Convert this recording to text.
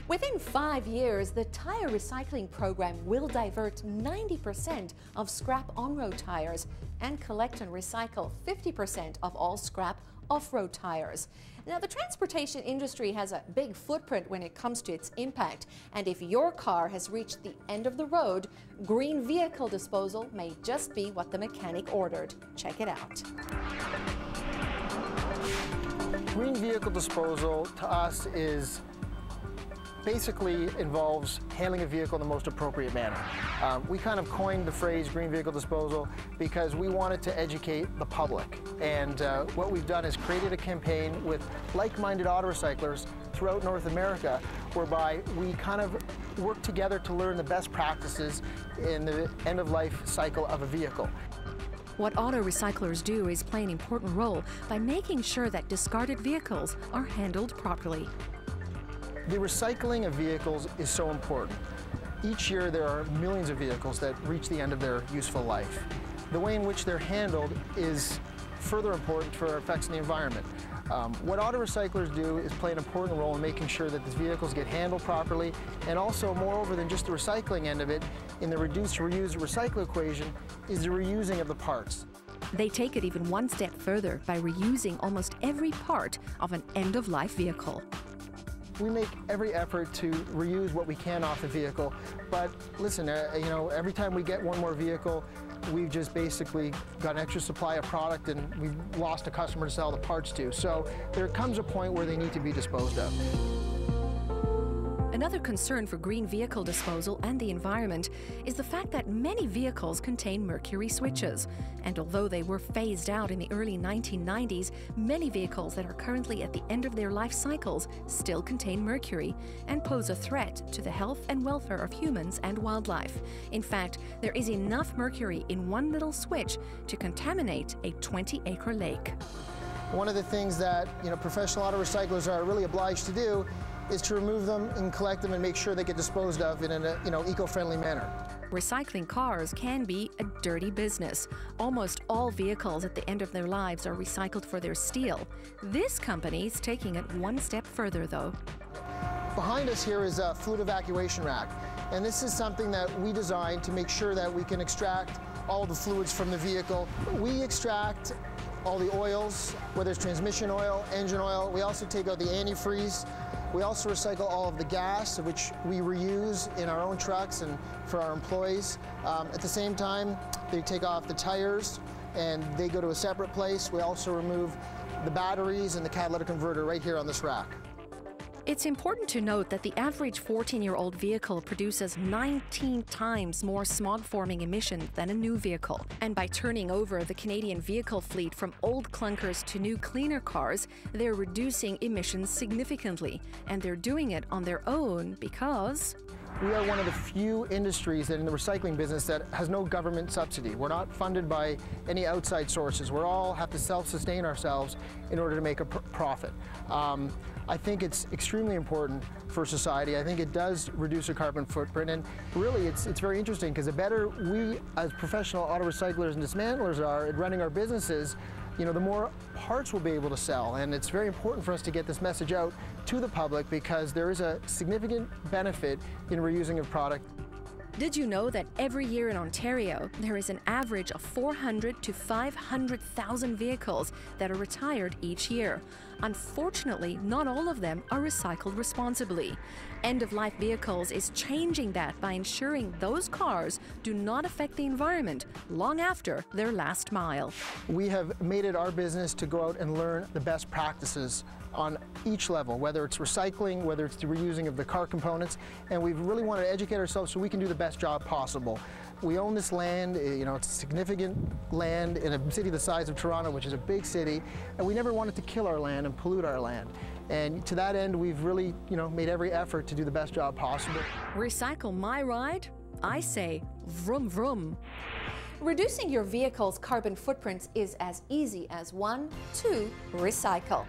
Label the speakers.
Speaker 1: Within 5 years, the tire recycling program will divert 90% of scrap on-road tires and collect and recycle 50% of all scrap off-road tires. Now, the transportation industry has a big footprint when it comes to its impact, and if your car has reached the end of the road, green vehicle disposal may just be what the mechanic ordered. Check it out.
Speaker 2: Green vehicle disposal to us basically involves handling a vehicle in the most appropriate manner. We kind of coined the phrase green vehicle disposal because we wanted to educate the public. And what we've done is created a campaign with like-minded auto recyclers throughout North America, whereby we kind of work together to learn the best practices in the end-of-life cycle of a vehicle.
Speaker 3: What auto recyclers do is play an important role by making sure that discarded vehicles are handled properly.
Speaker 2: The recycling of vehicles is so important. Each year there are millions of vehicles that reach the end of their useful life. The way in which they're handled is further important for effects on the environment. What auto recyclers do is play an important role in making sure that these vehicles get handled properly, and also, moreover than just the recycling end of it, in the reduce, reuse, recycle equation is the reusing of the parts.
Speaker 3: They take it even one step further by reusing almost every part of an end-of-life vehicle.
Speaker 2: We make every effort to reuse what we can off the vehicle, but listen, every time we get one more vehicle, we've just basically got an extra supply of product and we've lost a customer to sell the parts to. So there comes a point where they need to be disposed of.
Speaker 3: Another concern for green vehicle disposal and the environment is the fact that many vehicles contain mercury switches. And although they were phased out in the early 1990s, many vehicles that are currently at the end of their life cycles still contain mercury and pose a threat to the health and welfare of humans and wildlife. In fact, there is enough mercury in one little switch to contaminate a 20-acre lake.
Speaker 2: One of the things that professional auto recyclers are really obliged to do is to remove them and collect them and make sure they get disposed of in an eco-friendly manner.
Speaker 3: Recycling cars can be a dirty business. Almost all vehicles at the end of their lives are recycled for their steel. This company is taking it one step further, though.
Speaker 2: Behind us here is a fluid evacuation rack, and this is something that we designed to make sure that we can extract all the fluids from the vehicle. We extract all the oils, whether it's transmission oil, engine oil. We also take out the antifreeze. We also recycle all of the gas, which we reuse in our own trucks and for our employees. At the same time, they take off the tires and they go to a separate place. We also remove the batteries and the catalytic converter right here on this rack.
Speaker 3: It's important to note that the average 14-year-old vehicle produces 19 times more smog-forming emissions than a new vehicle. And by turning over the Canadian vehicle fleet from old clunkers to new cleaner cars, they're reducing emissions significantly. And they're doing it on their own because
Speaker 2: we are one of the few industries that in the recycling business that has no government subsidy. We're not funded by any outside sources. We all have to self-sustain ourselves in order to make a profit. I think it's extremely important for society. I think it does reduce our carbon footprint, and really it's very interesting because the better we as professional auto recyclers and dismantlers are at running our businesses, the more parts we'll be able to sell. And it's very important for us to get this message out to the public because there is a significant benefit in reusing of product.
Speaker 3: Did you know that every year in Ontario, there is an average of 400 to 500,000 vehicles that are retired each year? Unfortunately, not all of them are recycled responsibly. End-of-life vehicles is changing that by ensuring those cars do not affect the environment long after their last mile.
Speaker 2: We have made it our business to go out and learn the best practices on each level, whether it's recycling, whether it's the reusing of the car components, and we really want to educate ourselves so we can do the best job possible. We own this land, it's significant land in a city the size of Toronto, which is a big city, and we never wanted to kill our land and pollute our land. And to that end, we've really, made every effort to do the best job possible.
Speaker 3: Recycle my ride? I say vroom vroom.
Speaker 1: Reducing your vehicle's carbon footprints is as easy as 1, 2, recycle.